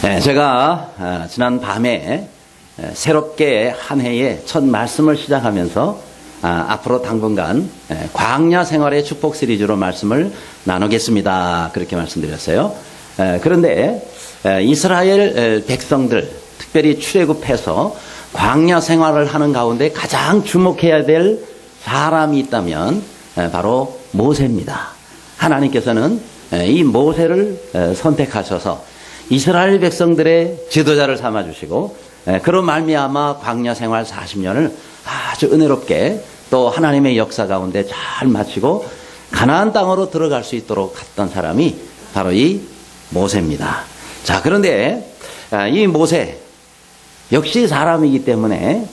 네, 제가 지난 밤에 새롭게 한 해의 첫 말씀을 시작하면서 앞으로 당분간 광야 생활의 축복 시리즈로 말씀을 나누겠습니다. 그렇게 말씀드렸어요. 그런데 이스라엘 백성들, 특별히 출애굽해서 광야 생활을 하는 가운데 가장 주목해야 될 사람이 있다면 바로 모세입니다. 하나님께서는 이 모세를 선택하셔서 이스라엘 백성들의 지도자를 삼아주시고 그로 말미암아 광야 생활 40년을 아주 은혜롭게 또 하나님의 역사 가운데 잘 마치고 가나안 땅으로 들어갈 수 있도록 갔던 사람이 바로 이 모세입니다. 자, 그런데 이 모세 역시 사람이기 때문에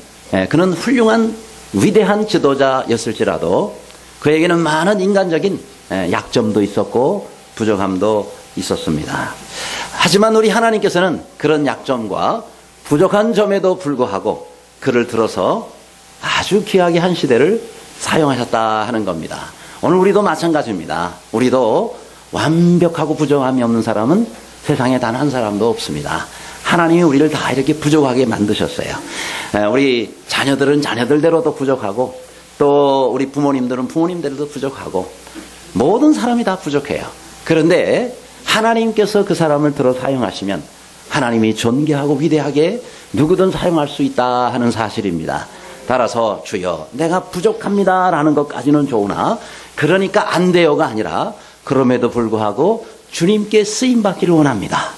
그는 훌륭한 위대한 지도자였을지라도 그에게는 많은 인간적인 약점도 있었고 부족함도 있었습니다. 하지만 우리 하나님께서는 그런 약점과 부족한 점에도 불구하고 그를 들어서 아주 귀하게 한 시대를 사용하셨다 하는 겁니다. 오늘 우리도 마찬가지입니다. 우리도 완벽하고 부족함이 없는 사람은 세상에 단 한 사람도 없습니다. 하나님이 우리를 다 이렇게 부족하게 만드셨어요. 우리 자녀들은 자녀들대로도 부족하고 또 우리 부모님들은 부모님대로도 부족하고 모든 사람이 다 부족해요. 그런데 하나님께서 그 사람을 들어 사용하시면 하나님이 존귀하고 위대하게 누구든 사용할 수 있다 하는 사실입니다. 따라서 주여 내가 부족합니다 라는 것까지는 좋으나 그러니까 안 돼요가 아니라 그럼에도 불구하고 주님께 쓰임받기를 원합니다.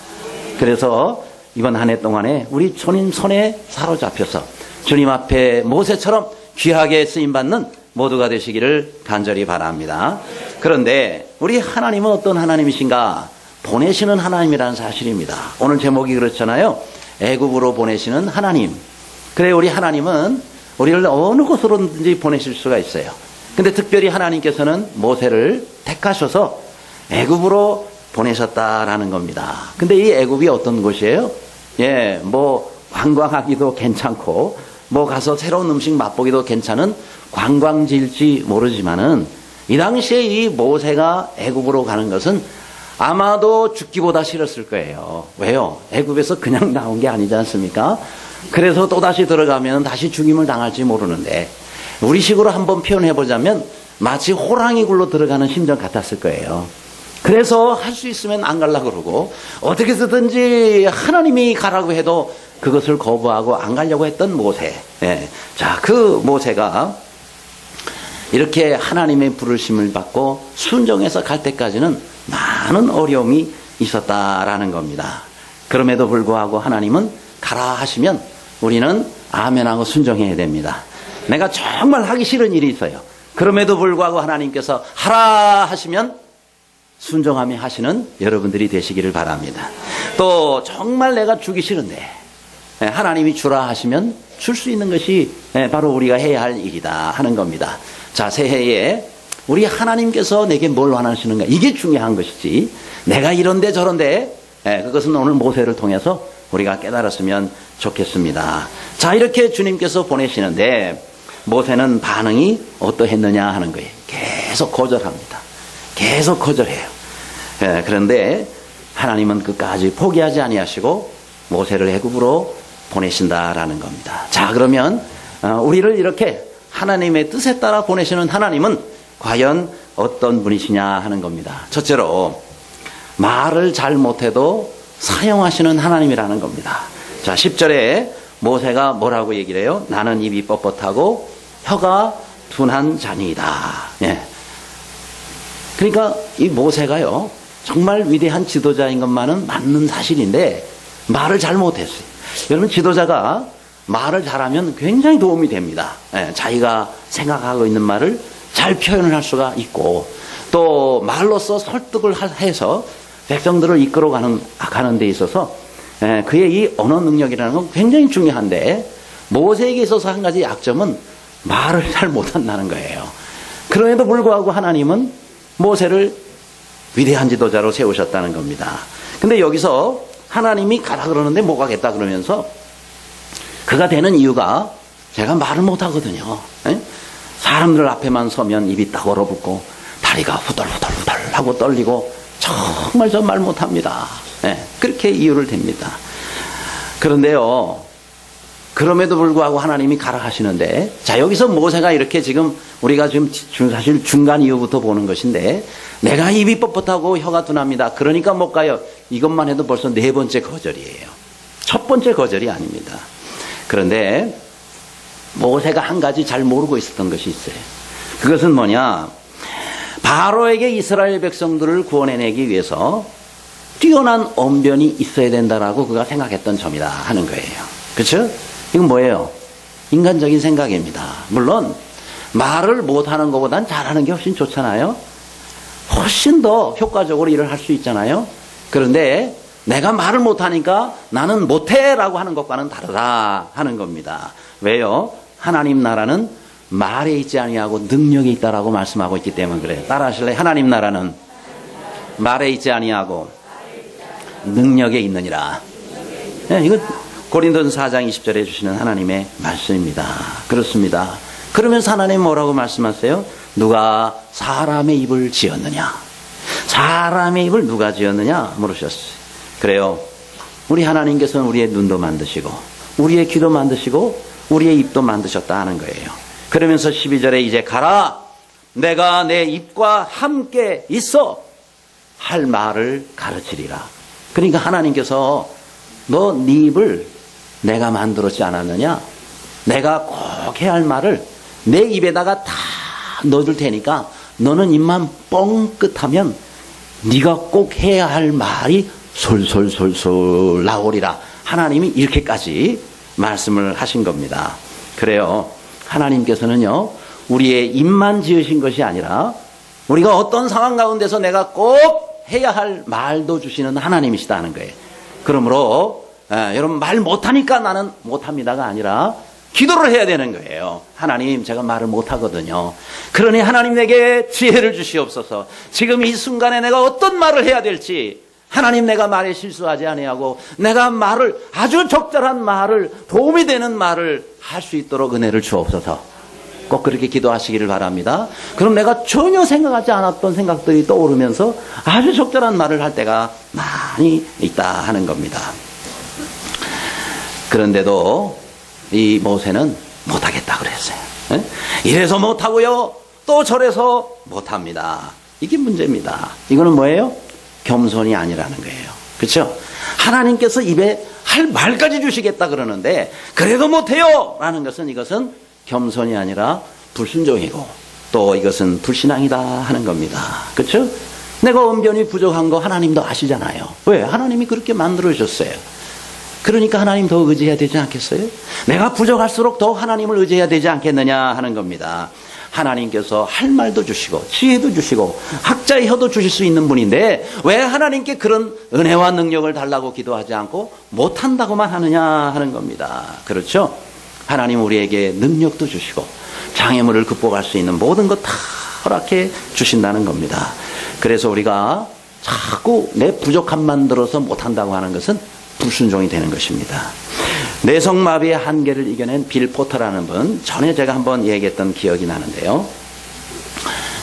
그래서 이번 한 해 동안에 우리 주님 손에 사로잡혀서 주님 앞에 모세처럼 귀하게 쓰임받는 모두가 되시기를 간절히 바랍니다. 그런데 우리 하나님은 어떤 하나님이신가? 보내시는 하나님이라는 사실입니다. 오늘 제목이 그렇잖아요. 애굽으로 보내시는 하나님. 그래, 우리 하나님은 우리를 어느 곳으로든지 보내실 수가 있어요. 근데 특별히 하나님께서는 모세를 택하셔서 애굽으로 보내셨다라는 겁니다. 근데 이 애굽이 어떤 곳이에요? 뭐 관광하기도 괜찮고 뭐 가서 새로운 음식 맛보기도 괜찮은 관광지일지 모르지만은 이 당시에 이 모세가 애굽으로 가는 것은 아마도 죽기보다 싫었을 거예요. 왜요? 애굽에서 그냥 나온 게 아니지 않습니까? 그래서 또다시 들어가면 다시 죽임을 당할지 모르는데 우리식으로 한번 표현해보자면 마치 호랑이 굴로 들어가는 심정 같았을 거예요. 그래서 할 수 있으면 안 가려고 그러고 어떻게 해서든지 하나님이 가라고 해도 그것을 거부하고 안 가려고 했던 모세. 자, 그 모세가 이렇게 하나님의 부르심을 받고 순종해서 갈 때까지는 많은 어려움이 있었다라는 겁니다. 그럼에도 불구하고 하나님은 가라 하시면 우리는 아멘하고 순종해야 됩니다. 내가 정말 하기 싫은 일이 있어요. 그럼에도 불구하고 하나님께서 하라 하시면 순종하며 하시는 여러분들이 되시기를 바랍니다. 또 정말 내가 주기 싫은데 하나님이 주라 하시면 줄 수 있는 것이 바로 우리가 해야 할 일이다 하는 겁니다. 자, 새해에 우리 하나님께서 내게 뭘 원하시는가, 이게 중요한 것이지 내가 이런데 저런데 그것은 오늘 모세를 통해서 우리가 깨달았으면 좋겠습니다. 자, 이렇게 주님께서 보내시는데 모세는 반응이 어떠했느냐 하는 거예요. 계속 거절합니다. 계속 거절해요. 그런데 하나님은 끝까지 포기하지 아니하시고 모세를 애굽으로 보내신다라는 겁니다. 자, 그러면 우리를 이렇게 하나님의 뜻에 따라 보내시는 하나님은 과연 어떤 분이시냐 하는 겁니다. 첫째로 말을 잘 못해도 사용하시는 하나님이라는 겁니다. 자, 10절에 모세가 뭐라고 얘기를 해요? 나는 입이 뻣뻣하고 혀가 둔한 자니이다. 그러니까 이 모세가요 정말 위대한 지도자인 것만은 맞는 사실인데 말을 잘 못했어요. 여러분, 지도자가 말을 잘하면 굉장히 도움이 됩니다. 자기가 생각하고 있는 말을 잘 표현을 할 수가 있고 또 말로써 설득을 해서 백성들을 이끌어가는 데 있어서 그의 이 언어 능력이라는 건 굉장히 중요한데 모세에게 있어서 한 가지 약점은 말을 잘 못한다는 거예요. 그럼에도 불구하고 하나님은 모세를 위대한 지도자로 세우셨다는 겁니다. 근데 여기서 하나님이 가라 그러는데 못 가겠다 그러면서 그가 되는 이유가 제가 말을 못하거든요. 사람들 앞에만 서면 입이 딱 얼어붙고 다리가 후덜후덜후덜 하고 떨리고 정말 저 말 못합니다. 그렇게 이유를 댑니다. 그런데요, 그럼에도 불구하고 하나님이 가라 하시는데, 자, 여기서 모세가 이렇게 지금 우리가 지금 사실 중간 이유부터 보는 것인데, 내가 입이 뻣뻣하고 혀가 둔합니다. 그러니까 못 가요. 이것만 해도 벌써 네 번째 거절이에요. 첫 번째 거절이 아닙니다. 그런데 모세가 한 가지 잘 모르고 있었던 것이 있어요. 그것은 뭐냐? 바로에게 이스라엘 백성들을 구원해내기 위해서 뛰어난 언변이 있어야 된다라고 그가 생각했던 점이다 하는 거예요. 그렇죠? 이건 뭐예요? 인간적인 생각입니다. 물론 말을 못하는 것보단 잘하는 게 훨씬 좋잖아요. 훨씬 더 효과적으로 일을 할 수 있잖아요. 그런데 내가 말을 못하니까 나는 못해라고 하는 것과는 다르다 하는 겁니다. 왜요? 하나님 나라는 말에 있지 아니하고 능력이 있다라고 말씀하고 있기 때문에 그래요. 따라하실래요? 하나님 나라는 말에 있지 아니하고 능력에 있느니라. 이거 고린도전서 4장 20절에 주시는 하나님의 말씀입니다. 그렇습니다. 그러면서 하나님 뭐라고 말씀하세요? 누가 사람의 입을 지었느냐? 사람의 입을 누가 지었느냐? 물으셨어요. 그래요. 우리 하나님께서는 우리의 눈도 만드시고 우리의 귀도 만드시고 우리의 입도 만드셨다 하는 거예요. 그러면서 12절에 이제 가라. 내가 내 입과 함께 있어 할 말을 가르치리라. 그러니까 하나님께서 너 네 입을 내가 만들었지 않았느냐? 내가 꼭 해야 할 말을 내 입에다가 다 넣어줄 테니까 너는 입만 뻥끗하면 네가 꼭 해야 할 말이 솔솔솔솔 나오리라. 하나님이 이렇게까지 말씀을 하신 겁니다. 그래요. 하나님께서는요, 우리의 입만 지으신 것이 아니라 우리가 어떤 상황 가운데서 내가 꼭 해야 할 말도 주시는 하나님이시다 하는 거예요. 그러므로 여러분 말 못하니까 나는 못합니다가 아니라 기도를 해야 되는 거예요. 하나님, 제가 말을 못하거든요. 그러니 하나님 내게 지혜를 주시옵소서. 지금 이 순간에 내가 어떤 말을 해야 될지, 하나님 내가 말에 실수하지 아니하고 내가 말을, 아주 적절한 말을, 도움이 되는 말을 할 수 있도록 은혜를 주옵소서. 꼭 그렇게 기도하시기를 바랍니다. 그럼 내가 전혀 생각하지 않았던 생각들이 떠오르면서 아주 적절한 말을 할 때가 많이 있다 하는 겁니다. 그런데도 이 모세는 못하겠다 그랬어요. 이래서 못하고요, 또 저래서 못합니다. 이게 문제입니다. 이거는 뭐예요? 겸손이 아니라는 거예요. 그렇죠? 하나님께서 입에 할 말까지 주시겠다 그러는데 그래도 못해요 라는 것은, 이것은 겸손이 아니라 불순종이고 또 이것은 불신앙이다 하는 겁니다. 그렇죠? 내가 언변이 부족한 거 하나님도 아시잖아요. 왜? 하나님이 그렇게 만들어 주셨어요. 그러니까 하나님 더 의지해야 되지 않겠어요? 내가 부족할수록 더 하나님을 의지해야 되지 않겠느냐 하는 겁니다. 하나님께서 할 말도 주시고 지혜도 주시고 학자의 혀도 주실 수 있는 분인데 왜 하나님께 그런 은혜와 능력을 달라고 기도하지 않고 못한다고만 하느냐 하는 겁니다. 그렇죠? 하나님 우리에게 능력도 주시고 장애물을 극복할 수 있는 모든 것 다 허락해 주신다는 겁니다. 그래서 우리가 자꾸 내 부족함만 들어서 못한다고 하는 것은 불순종이 되는 것입니다. 뇌성마비의 한계를 이겨낸 빌 포터라는 분, 전에 제가 한번 얘기했던 기억이 나는데요.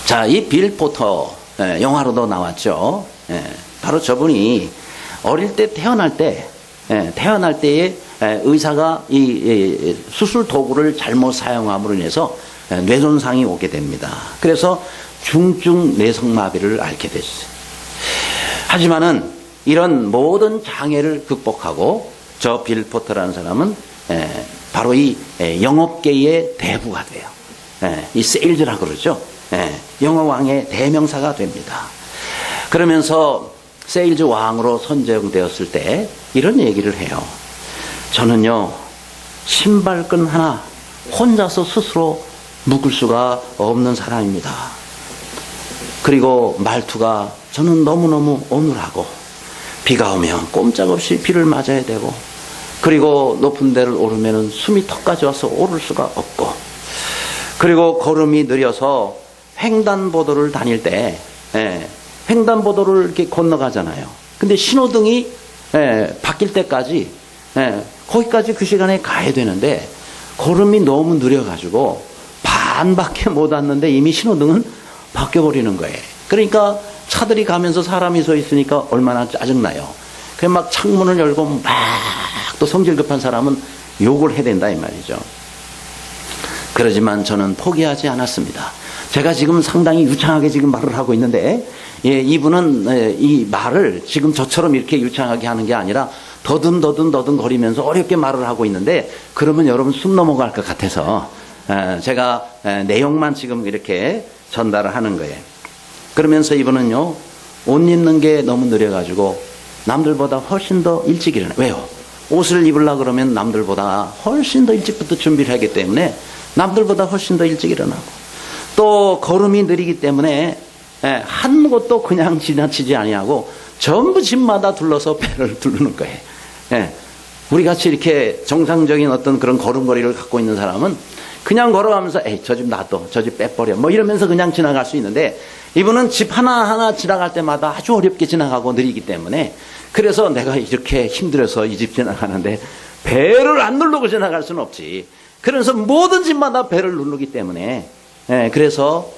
자, 이 빌 포터, 영화로도 나왔죠. 바로 저분이 어릴 때 태어날 때에 의사가 이 수술 도구를 잘못 사용함으로 인해서 뇌손상이 오게 됩니다. 그래서 중증 뇌성마비를 앓게 됐어요. 하지만은 이런 모든 장애를 극복하고 저 빌 포터라는 사람은 바로 이 영업계의 대부가 돼요. 이 세일즈라고 그러죠. 영업왕의 대명사가 됩니다. 그러면서 세일즈 왕으로 선정되었을 때 이런 얘기를 해요. 저는요, 신발끈 하나 혼자서 스스로 묶을 수가 없는 사람입니다. 그리고 말투가 저는 너무너무 어눌하고 비가 오면 꼼짝없이 비를 맞아야 되고, 그리고 높은 데를 오르면 숨이 턱까지 와서 오를 수가 없고, 그리고 걸음이 느려서 횡단보도를 다닐 때 횡단보도를 이렇게 건너가잖아요. 근데 신호등이 바뀔 때까지 거기까지 그 시간에 가야 되는데 걸음이 너무 느려가지고 반밖에 못 왔는데 이미 신호등은 바뀌어버리는 거예요. 그러니까 차들이 가면서 사람이 서 있으니까 얼마나 짜증나요. 그냥 막 창문을 열고 막 또 성질 급한 사람은 욕을 해야 된다 이 말이죠. 그러지만 저는 포기하지 않았습니다. 제가 지금 상당히 유창하게 지금 말을 하고 있는데, 예, 이분은 이 말을 지금 저처럼 이렇게 유창하게 하는 게 아니라 더듬 거리면서 어렵게 말을 하고 있는데, 그러면 여러분 숨 넘어갈 것 같아서 제가 내용만 지금 이렇게 전달을 하는 거예요. 그러면서 이분은요, 옷 입는 게 너무 느려가지고 남들보다 훨씬 더 일찍 일어나요. 왜요? 옷을 입으려고 그러면 남들보다 훨씬 더 일찍부터 준비를 하기 때문에 남들보다 훨씬 더 일찍 일어나고, 또 걸음이 느리기 때문에 한 곳도 그냥 지나치지 아니하고 전부 집마다 둘러서 배를 두르는 거예요. 우리 같이 이렇게 정상적인 어떤 그런 걸음걸이를 갖고 있는 사람은 그냥 걸어가면서 에이 저 집 놔둬, 저 집 빼버려 뭐 이러면서 그냥 지나갈 수 있는데, 이분은 집 하나하나 지나갈 때마다 아주 어렵게 지나가고 느리기 때문에, 그래서 내가 이렇게 힘들어서 이 집 지나가는데 배를 안 누르고 지나갈 수는 없지. 그래서 모든 집마다 배를 누르기 때문에, 그래서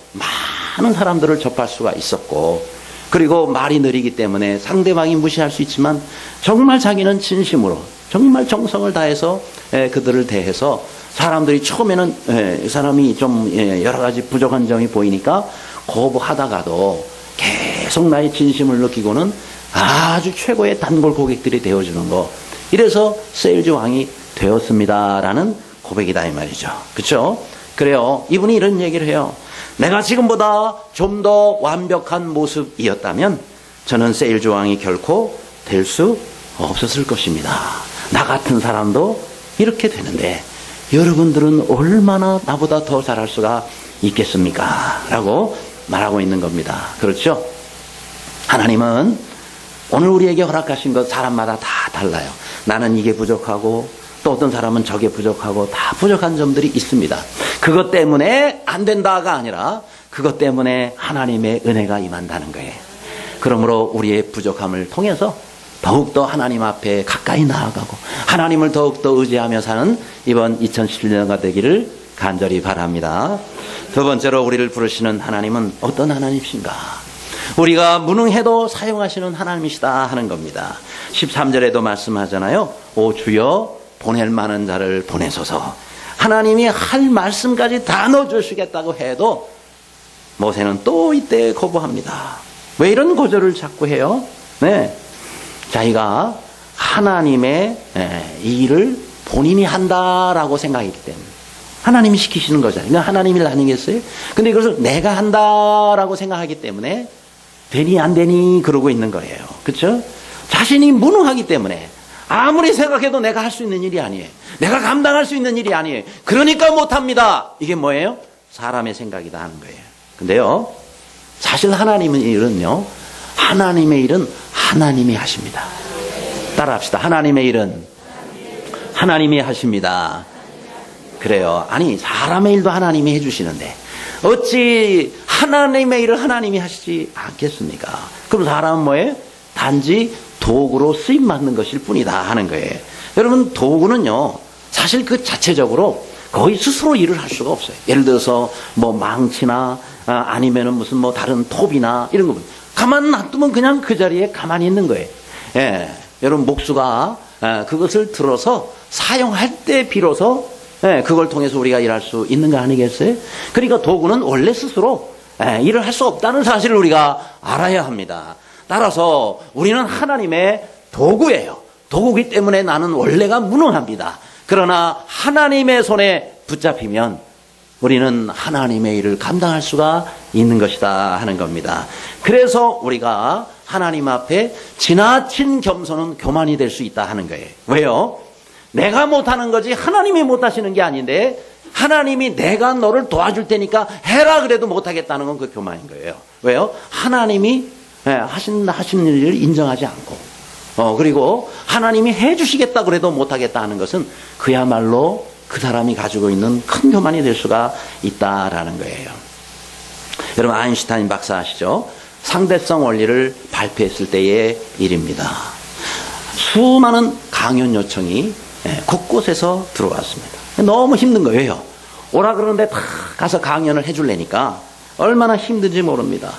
많은 사람들을 접할 수가 있었고, 그리고 말이 느리기 때문에 상대방이 무시할 수 있지만 정말 자기는 진심으로 정말 정성을 다해서 그들을 대해서, 사람들이 처음에는 이 사람이 좀 여러 가지 부족한 점이 보이니까 거부하다가도 계속 나의 진심을 느끼고는 아주 최고의 단골 고객들이 되어주는 거, 이래서 세일즈 왕이 되었습니다라는 고백이다 이 말이죠. 그렇죠? 그래요. 이분이 이런 얘기를 해요. 내가 지금보다 좀 더 완벽한 모습이었다면 저는 세일즈 왕이 결코 될 수 없었을 것입니다. 나 같은 사람도 이렇게 되는데 여러분들은 얼마나 나보다 더 잘할 수가 있겠습니까? 라고 말하고 있는 겁니다. 그렇죠? 하나님은 오늘 우리에게 허락하신 것 사람마다 다 달라요. 나는 이게 부족하고 또 어떤 사람은 저게 부족하고 다 부족한 점들이 있습니다. 그것 때문에 안 된다가 아니라 그것 때문에 하나님의 은혜가 임한다는 거예요. 그러므로 우리의 부족함을 통해서 더욱더 하나님 앞에 가까이 나아가고 하나님을 더욱더 의지하며 사는 이번 2017년가 되기를 간절히 바랍니다. 두 번째로 우리를 부르시는 하나님은 어떤 하나님이신가? 우리가 무능해도 사용하시는 하나님이시다 하는 겁니다. 13절에도 말씀하잖아요. 오 주여 보낼 만한 자를 보내소서. 하나님이 할 말씀까지 다 넣어주시겠다고 해도 모세는 또 이때 거부합니다. 왜 이런 고절을 자꾸 해요? 네, 자기가 하나님의 이 일을 본인이 한다라고 생각했기 때문에, 하나님이 시키시는 거잖아요. 하나님 일 아니겠어요? 근데 이것을 내가 한다라고 생각하기 때문에 되니 안 되니 그러고 있는 거예요. 그렇죠? 자신이 무능하기 때문에 아무리 생각해도 내가 할 수 있는 일이 아니에요. 내가 감당할 수 있는 일이 아니에요. 그러니까 못합니다. 이게 뭐예요? 사람의 생각이다 하는 거예요. 근데요, 사실 하나님의 일은요, 하나님의 일은 하나님이 하십니다. 따라합시다. 하나님의 일은 하나님이 하십니다. 그래요. 아니 사람의 일도 하나님이 해주시는데 어찌 하나님의 일을 하나님이 하시지 않겠습니까? 그럼 사람은 뭐예요? 단지 도구로 쓰임받는 것일 뿐이다 하는 거예요. 여러분, 도구는요 사실 그 자체적으로 거의 스스로 일을 할 수가 없어요. 예를 들어서 뭐 망치나 아니면은 무슨 뭐 다른 톱이나 이런 거 가만 놔두면 그냥 그 자리에 가만히 있는 거예요. 예, 여러분 목수가 그것을 들어서 사용할 때 비로소 그걸 통해서 우리가 일할 수 있는 거 아니겠어요? 그러니까 도구는 원래 스스로 일을 할 수 없다는 사실을 우리가 알아야 합니다. 따라서 우리는 하나님의 도구예요. 도구이기 때문에 나는 원래가 무능합니다. 그러나 하나님의 손에 붙잡히면 우리는 하나님의 일을 감당할 수가 있는 것이다 하는 겁니다. 그래서 우리가 하나님 앞에 지나친 겸손은 교만이 될 수 있다 하는 거예요. 왜요? 내가 못하는 거지 하나님이 못하시는 게 아닌데 하나님이 내가 너를 도와줄 테니까 해라 그래도 못하겠다는 건 그 교만인 거예요. 왜요? 하나님이 하신 일을 인정하지 않고 그리고 하나님이 해주시겠다 그래도 못하겠다 하는 것은 그야말로 그 사람이 가지고 있는 큰 교만이 될 수가 있다라는 거예요. 여러분, 아인슈타인 박사 아시죠? 상대성 원리를 발표했을 때의 일입니다. 수많은 강연 요청이 곳곳에서 들어왔습니다. 너무 힘든 거예요. 오라 그러는데 다 가서 강연을 해줄래니까 얼마나 힘든지 모릅니다.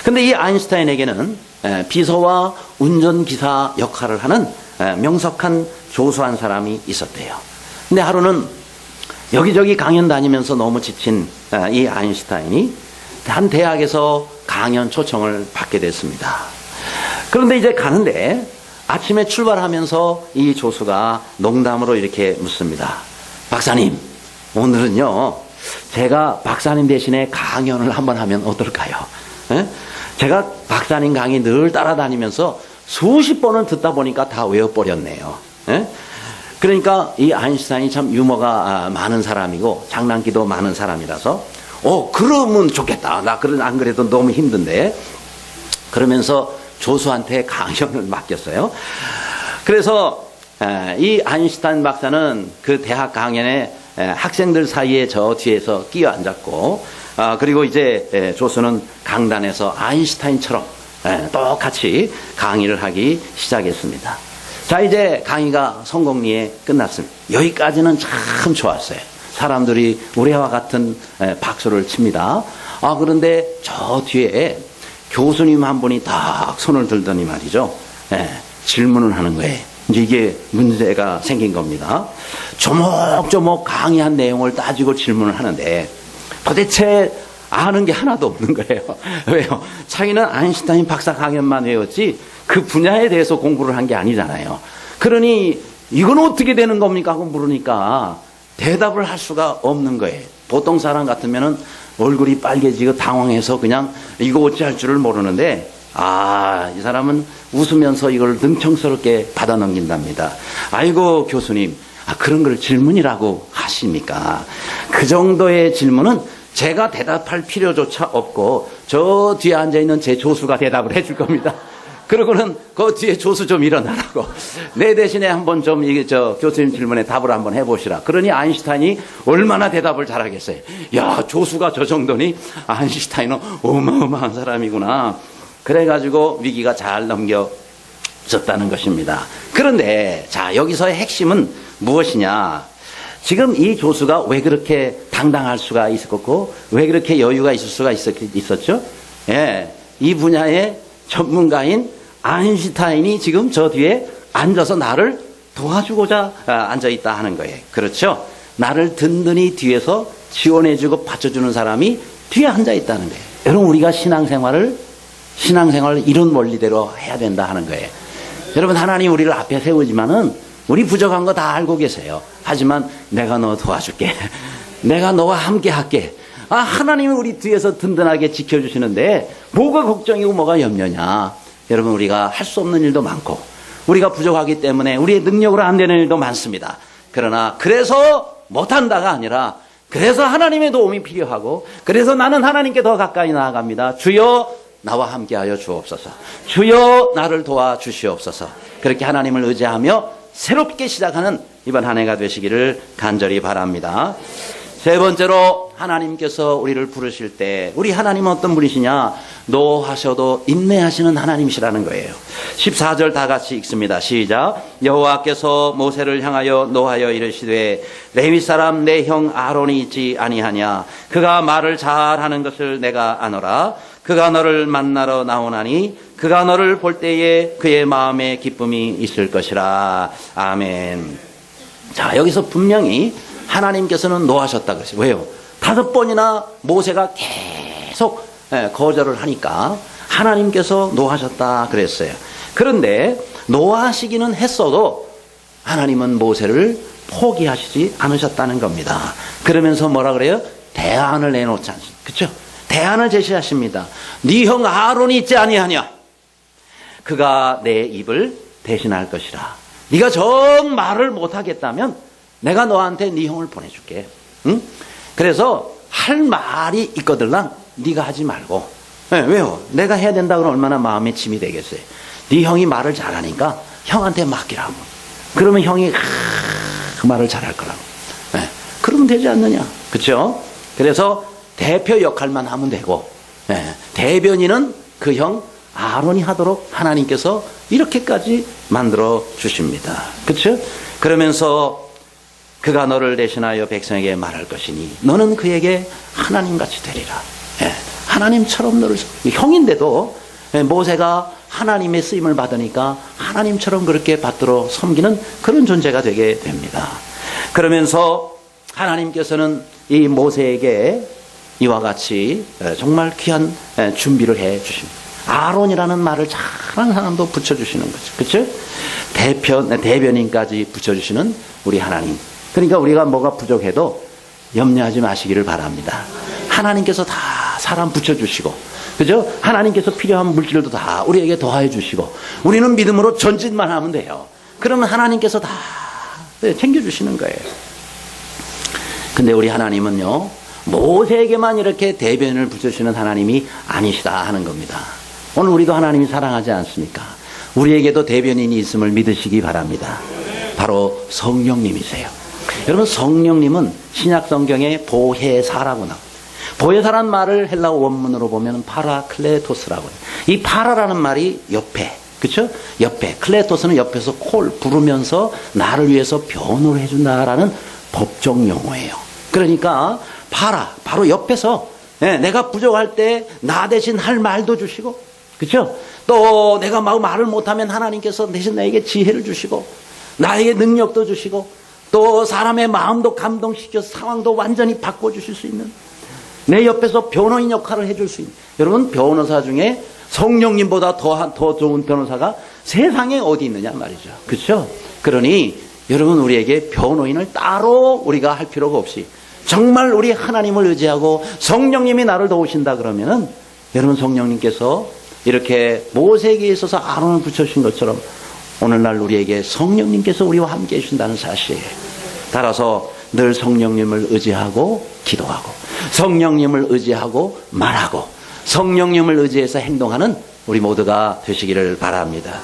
근데 이 아인슈타인에게는 비서와 운전기사 역할을 하는 명석한 조수한 사람이 있었대요. 근데 하루는 여기저기 강연 다니면서 너무 지친 이 아인슈타인이 한 대학에서 강연 초청을 받게 됐습니다. 그런데 이제 가는데 아침에 출발하면서 이 조수가 농담으로 이렇게 묻습니다. 박사님, 오늘은요 제가 박사님 대신에 강연을 한번 하면 어떨까요? 에? 제가 박사님 강의 늘 따라다니면서 수십 번을 듣다 보니까 다 외워버렸네요. 에? 그러니까 이 아인슈타인이 참 유머가 많은 사람이고 장난기도 많은 사람이라서 그러면 좋겠다. 나 안 그래도 너무 힘든데. 그러면서 조수한테 강연을 맡겼어요. 그래서 이 아인슈타인 박사는 그 대학 강연에 학생들 사이에 저 뒤에서 끼어 앉았고, 그리고 이제 조수는 강단에서 아인슈타인처럼 똑같이 강의를 하기 시작했습니다. 자, 이제 강의가 성공리에 끝났습니다. 여기까지는 참 좋았어요. 사람들이 우리와 같은 박수를 칩니다. 그런데 저 뒤에 교수님 한 분이 딱 손을 들더니 말이죠. 질문을 하는 거예요. 이제 이게 문제가 생긴 겁니다. 조목조목 강의한 내용을 따지고 질문을 하는데 도대체 아는 게 하나도 없는 거예요. 왜요? 자기는 아인슈타인 박사 강연만 외웠지 그 분야에 대해서 공부를 한 게 아니잖아요. 그러니 이건 어떻게 되는 겁니까? 하고 물으니까 대답을 할 수가 없는 거예요. 보통 사람 같으면은 얼굴이 빨개지고 당황해서 그냥 이거 어찌할 줄을 모르는데 이 사람은 웃으면서 이걸 능청스럽게 받아 넘긴답니다. 아이고 교수님, 그런 걸 질문이라고 하십니까? 그 정도의 질문은 제가 대답할 필요조차 없고 저 뒤에 앉아있는 제 조수가 대답을 해줄 겁니다. 그러고는 그 뒤에 조수 좀 일어나라고. 내 대신에 한번 좀 교수님 질문에 답을 한번 해보시라. 그러니 아인슈타인이 얼마나 대답을 잘하겠어요. 야, 조수가 저 정도니 아인슈타인은 어마어마한 사람이구나. 그래가지고 위기가 잘 넘겨졌다는 것입니다. 그런데 자, 여기서의 핵심은 무엇이냐? 지금 이 조수가 왜 그렇게 당당할 수가 있었고 왜 그렇게 여유가 있을 수가 있었죠? 이 분야의 전문가인 아인슈타인이 지금 저 뒤에 앉아서 나를 도와주고자 앉아있다 하는 거예요. 그렇죠? 나를 든든히 뒤에서 지원해주고 받쳐주는 사람이 뒤에 앉아있다는 거예요. 여러분, 우리가 신앙생활을 이런 원리대로 해야 된다 하는 거예요. 여러분, 하나님 우리를 앞에 세우지만은 우리 부족한 거 다 알고 계세요. 하지만 내가 너 도와줄게. 내가 너와 함께 할게. 하나님이 우리 뒤에서 든든하게 지켜주시는데 뭐가 걱정이고 뭐가 염려냐. 여러분, 우리가 할 수 없는 일도 많고 우리가 부족하기 때문에 우리의 능력으로 안 되는 일도 많습니다. 그러나 그래서 못한다가 아니라 그래서 하나님의 도움이 필요하고 그래서 나는 하나님께 더 가까이 나아갑니다. 주여 나와 함께하여 주옵소서. 주여 나를 도와주시옵소서. 그렇게 하나님을 의지하며 새롭게 시작하는 이번 한 해가 되시기를 간절히 바랍니다. 세 번째로, 하나님께서 우리를 부르실 때 우리 하나님은 어떤 분이시냐? 노하셔도 인내하시는 하나님이시라는 거예요. 14절 다 같이 읽습니다. 시작. 여호와께서 모세를 향하여 노하여 이르시되 레위 사람 내 형 아론이 있지 아니하냐? 그가 말을 잘하는 것을 내가 아노라. 그가 너를 만나러 나오나니 그가 너를 볼 때에 그의 마음에 기쁨이 있을 것이라. 아멘. 자, 여기서 분명히 하나님께서는 노하셨다 그랬어요. 왜요? 5번이나 모세가 계속 거절을 하니까 하나님께서 노하셨다 그랬어요. 그런데 노하시기는 했어도 하나님은 모세를 포기하시지 않으셨다는 겁니다. 그러면서 뭐라 그래요? 대안을 내놓지 않습니다. 그렇죠? 대안을 제시하십니다. 네 형 아론이 있지 아니하냐? 그가 내 입을 대신할 것이라. 네가 정 말을 못하겠다면 내가 너한테 네 형을 보내줄게. 응? 그래서 할 말이 있거들랑 네가 하지 말고. 왜요? 내가 해야 된다 그러면 얼마나 마음에 짐이 되겠어요. 네 형이 말을 잘하니까 형한테 맡기라고. 그러면 형이 그 말을 잘할 거라고. 그러면 되지 않느냐? 그렇죠? 그래서 대표 역할만 하면 되고 대변인은 그 형 아론이 하도록 하나님께서 이렇게까지 만들어 주십니다. 그렇죠? 그러면서 그가 너를 대신하여 백성에게 말할 것이니 너는 그에게 하나님같이 되리라. 하나님처럼 너를 형인데도 모세가 하나님의 쓰임을 받으니까 하나님처럼 그렇게 받들어 섬기는 그런 존재가 되게 됩니다. 그러면서 하나님께서는 이 모세에게 이와 같이 정말 귀한 준비를 해 주십니다. 아론이라는 말을 잘하는 사람도 붙여주시는 거죠. 그렇죠? 대변인까지 붙여주시는 우리 하나님. 그러니까 우리가 뭐가 부족해도 염려하지 마시기를 바랍니다. 하나님께서 다 사람 붙여주시고, 그죠? 하나님께서 필요한 물질도 다 우리에게 더해 주시고, 우리는 믿음으로 전진만 하면 돼요. 그러면 하나님께서 다 챙겨주시는 거예요. 근데 우리 하나님은요, 모세에게만 이렇게 대변을 붙여주시는 하나님이 아니시다 하는 겁니다. 오늘 우리도 하나님이 사랑하지 않습니까? 우리에게도 대변인이 있음을 믿으시기 바랍니다. 바로 성령님이세요. 여러분, 성령님은 신약 성경에 보혜사라고 나옵니다. 보혜사란 말을 헬라어 원문으로 보면 파라클레토스라고 해요. 이 파라라는 말이 옆에, 그렇죠? 옆에, 클레토스는 옆에서 콜 부르면서 나를 위해서 변호를 해준다라는 법정 용어예요. 그러니까 파라, 바로 옆에서 내가 부족할 때 나 대신 할 말도 주시고, 그렇죠? 또 내가 말을 못하면 하나님께서 대신 나에게 지혜를 주시고, 나에게 능력도 주시고, 또 사람의 마음도 감동시켜서 상황도 완전히 바꿔주실 수 있는, 내 옆에서 변호인 역할을 해줄 수 있는, 여러분, 변호사 중에 성령님보다 더 좋은 변호사가 세상에 어디 있느냐 말이죠. 그렇죠? 그러니 여러분, 우리에게 변호인을 따로 우리가 할 필요가 없이 정말 우리 하나님을 의지하고 성령님이 나를 도우신다 그러면은, 여러분, 성령님께서 이렇게 모세에게 있어서 아론을 붙여주신 것처럼 오늘날 우리에게 성령님께서 우리와 함께 해주신다는 사실이에요. 따라서 늘 성령님을 의지하고 기도하고, 성령님을 의지하고 말하고, 성령님을 의지해서 행동하는 우리 모두가 되시기를 바랍니다.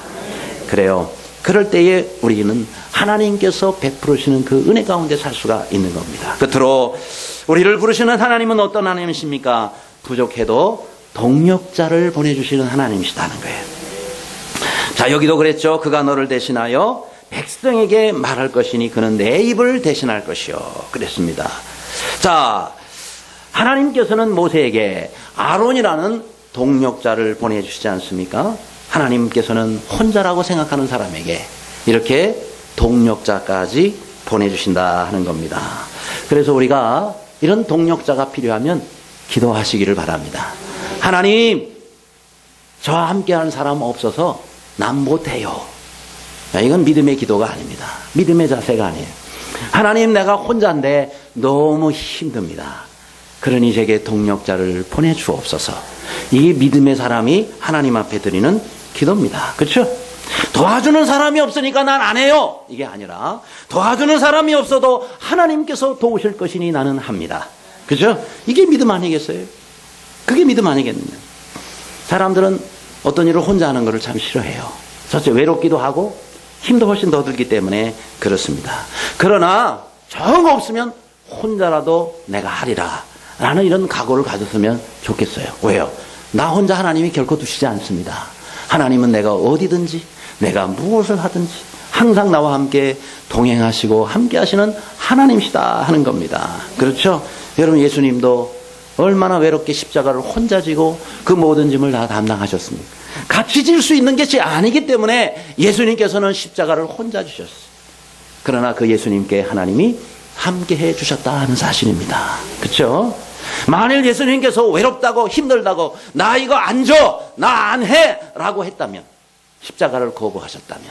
그래요. 그럴 때에 우리는 하나님께서 베풀으시는 그 은혜 가운데 살 수가 있는 겁니다. 끝으로 우리를 부르시는 하나님은 어떤 하나님이십니까? 부족해도 동력자를 보내주시는 하나님이시다는 거예요. 자, 여기도 그랬죠. 그가 너를 대신하여 백성에게 말할 것이니 그는 내 입을 대신할 것이요. 그랬습니다. 자, 하나님께서는 모세에게 아론이라는 동력자를 보내주시지 않습니까? 하나님께서는 혼자라고 생각하는 사람에게 이렇게 동력자까지 보내주신다 하는 겁니다. 그래서 우리가 이런 동력자가 필요하면 기도하시기를 바랍니다. 하나님, 저와 함께하는 사람 없어서 난 못해요. 이건 믿음의 기도가 아닙니다. 믿음의 자세가 아니에요. 하나님, 내가 혼자인데 너무 힘듭니다. 그러니 제게 동력자를 보내주옵소서. 이게 믿음의 사람이 하나님 앞에 드리는 기도입니다. 그렇죠? 도와주는 사람이 없으니까 난 안 해요. 이게 아니라 도와주는 사람이 없어도 하나님께서 도우실 것이니 나는 합니다. 그렇죠? 이게 믿음 아니겠어요? 그게 믿음 아니겠느냐. 사람들은 어떤 일을 혼자 하는 것을 참 싫어해요. 첫째, 외롭기도 하고 힘도 훨씬 더 들기 때문에 그렇습니다. 그러나 정 없으면 혼자라도 내가 하리라 라는 이런 각오를 가졌으면 좋겠어요. 왜요? 나 혼자 하나님이 결코 두시지 않습니다. 하나님은 내가 어디든지 내가 무엇을 하든지 항상 나와 함께 동행하시고 함께 하시는 하나님이시다 하는 겁니다. 그렇죠? 여러분, 예수님도 얼마나 외롭게 십자가를 혼자 지고 그 모든 짐을 다 담당하셨습니까? 같이 질 수 있는 것이 아니기 때문에 예수님께서는 십자가를 혼자 지셨어요. 그러나 그 예수님께 하나님이 함께 해 주셨다는 사실입니다. 그렇죠? 만일 예수님께서 외롭다고 힘들다고 나 이거 안 줘, 나 안 해 라고 했다면, 십자가를 거부하셨다면,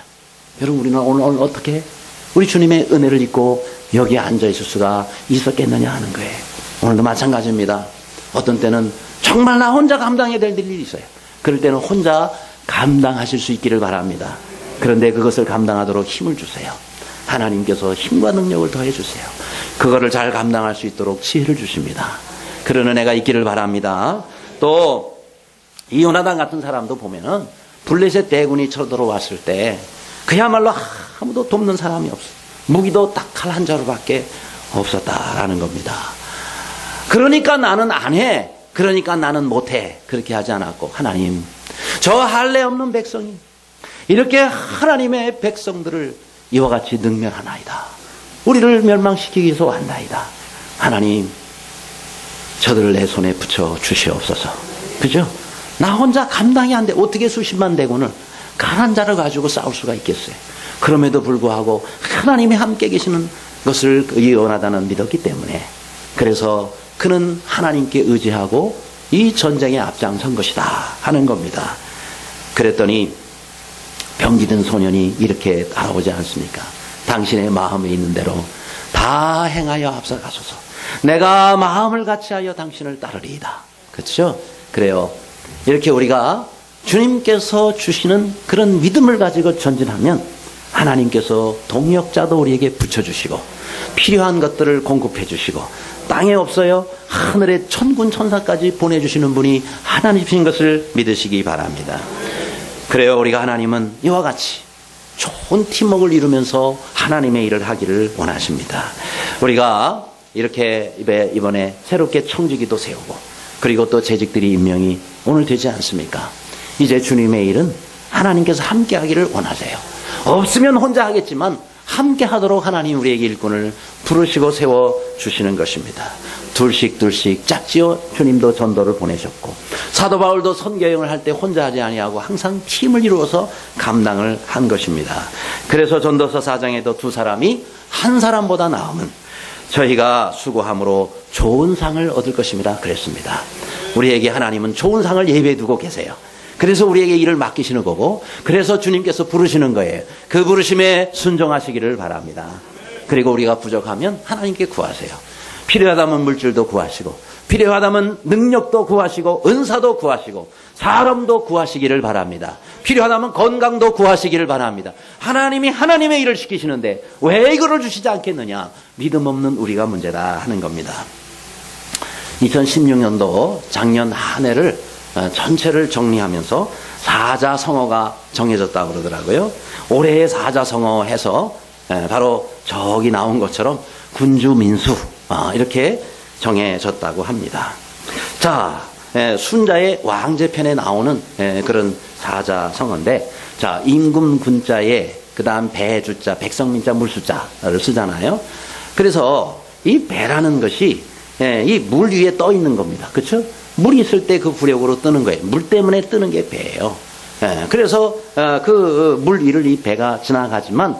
여러분, 우리는 오늘 어떻게 우리 주님의 은혜를 입고 여기에 앉아 있을 수가 있었겠느냐 하는 거예요. 오늘도 마찬가지입니다. 어떤 때는 정말 나 혼자 감당해야 될 일이 있어요. 그럴 때는 혼자 감당하실 수 있기를 바랍니다. 그런데 그것을 감당하도록 힘을 주세요. 하나님께서 힘과 능력을 더해 주세요. 그거를 잘 감당할 수 있도록 지혜를 주십니다. 그런 은혜가 있기를 바랍니다. 또 이 요나단 같은 사람도 보면은 블레셋 대군이 쳐들어왔을 때 그야말로 아무도 돕는 사람이 없어요. 무기도 딱 칼 한 자루밖에 없었다라는 겁니다. 그러니까 나는 안 해, 그러니까 나는 못해, 그렇게 하지 않았고, 하나님, 저 할례 없는 백성이 이렇게 하나님의 백성들을 이와 같이 능멸하나이다. 우리를 멸망시키기 위해서 왔나이다. 하나님, 저들을 내 손에 붙여 주시옵소서. 그죠? 나 혼자 감당이 안 돼. 어떻게 수십만 대군을 가난한 자를 가지고 싸울 수가 있겠어요. 그럼에도 불구하고 하나님이 함께 계시는 것을 의원하다는 믿었기 때문에, 그래서 그는 하나님께 의지하고 이 전쟁에 앞장선 것이다 하는 겁니다. 그랬더니 병기든 소년이 이렇게 따라오지 않습니까? 당신의 마음에 있는 대로 다 행하여 앞서가소서. 내가 마음을 같이하여 당신을 따르리이다. 그렇죠? 그래요. 이렇게 우리가 주님께서 주시는 그런 믿음을 가지고 전진하면 하나님께서 동력자도 우리에게 붙여주시고 필요한 것들을 공급해 주시고 땅에 없어요 하늘에 천군 천사까지 보내주시는 분이 하나님이신 것을 믿으시기 바랍니다. 그래요. 우리가 하나님은 이와 같이 좋은 팀워크를 이루면서 하나님의 일을 하기를 원하십니다. 우리가 이렇게 이번에 새롭게 청지기도 세우고 그리고 또 재직들이 임명이 오늘 되지 않습니까? 이제 주님의 일은 하나님께서 함께 하기를 원하세요. 없으면 혼자 하겠지만 함께 하도록 하나님 우리에게 일꾼을 부르시고 세워주시는 것입니다. 둘씩 짝지어 주님도 전도를 보내셨고 사도 바울도 선교여행을 할 때 혼자 하지 아니하고 항상 팀을 이루어서 감당을 한 것입니다. 그래서 전도서 4장에도 두 사람이 한 사람보다 나으면 저희가 수고함으로 좋은 상을 얻을 것입니다 그랬습니다. 우리에게 하나님은 좋은 상을 예배해 두고 계세요. 그래서 우리에게 일을 맡기시는 거고, 그래서 주님께서 부르시는 거예요. 그 부르심에 순종하시기를 바랍니다. 그리고 우리가 부족하면 하나님께 구하세요. 필요하다면 물질도 구하시고, 필요하다면 능력도 구하시고, 은사도 구하시고, 사람도 구하시기를 바랍니다. 필요하다면 건강도 구하시기를 바랍니다. 하나님이 하나님의 일을 시키시는데 왜 이거를 주시지 않겠느냐? 믿음 없는 우리가 문제다 하는 겁니다. 2016년도 작년 한 해를 전체를 정리하면서 사자성어가 정해졌다고 그러더라고요. 올해의 사자성어 해서 바로 저기 나온 것처럼 군주민수 이렇게 정해졌다고 합니다. 자, 순자의 왕제편에 나오는 그런 사자성어인데, 자, 임금군자에 그 다음 배주자, 백성민자, 물수자를 쓰잖아요. 그래서 이 배라는 것이 이 물 위에 떠 있는 겁니다. 그렇죠? 물이 있을 때 그 구력으로 뜨는 거예요. 물 때문에 뜨는 게 배예요. 그래서 그 물 위를 이 배가 지나가지만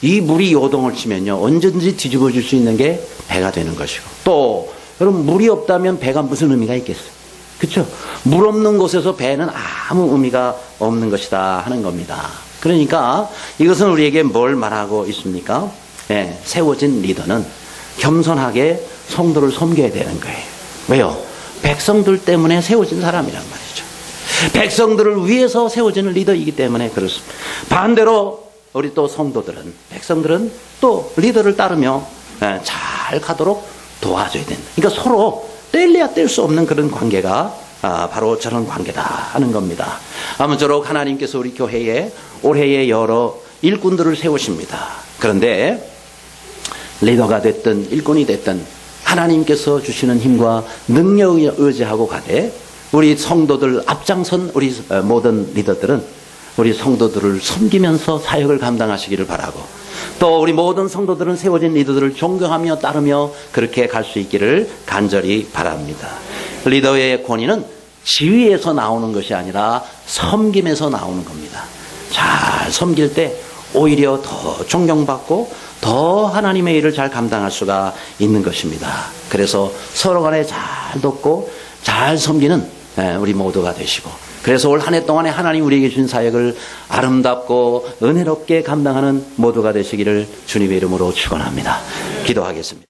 이 물이 요동을 치면요 언제든지 뒤집어질 수 있는 게 배가 되는 것이고, 또 여러분 물이 없다면 배가 무슨 의미가 있겠어요? 그렇죠? 물 없는 곳에서 배는 아무 의미가 없는 것이다 하는 겁니다. 그러니까 이것은 우리에게 뭘 말하고 있습니까? 세워진 리더는 겸손하게 성도를 섬겨야 되는 거예요. 왜요? 백성들 때문에 세워진 사람이란 말이죠. 백성들을 위해서 세워지는 리더이기 때문에 그렇습니다. 반대로 우리 또 성도들은, 백성들은 또 리더를 따르며 잘 가도록 도와줘야 된다. 그러니까 서로 뗄래야 뗄 수 없는 그런 관계가 바로 저런 관계다 하는 겁니다. 아무쪼록 하나님께서 우리 교회에 올해에 여러 일꾼들을 세우십니다. 그런데 리더가 됐든 일꾼이 됐든 하나님께서 주시는 힘과 능력을 의지하고 가되, 우리 성도들 앞장선 우리 모든 리더들은 우리 성도들을 섬기면서 사역을 감당하시기를 바라고, 또 우리 모든 성도들은 세워진 리더들을 존경하며 따르며 그렇게 갈 수 있기를 간절히 바랍니다. 리더의 권위는 지위에서 나오는 것이 아니라 섬김에서 나오는 겁니다. 잘 섬길 때 오히려 더 존경받고 더 하나님의 일을 잘 감당할 수가 있는 것입니다. 그래서 서로 간에 잘 돕고 잘 섬기는 우리 모두가 되시고, 그래서 올 한 해 동안에 하나님 우리에게 주신 사역을 아름답고 은혜롭게 감당하는 모두가 되시기를 주님의 이름으로 축원합니다. 기도하겠습니다.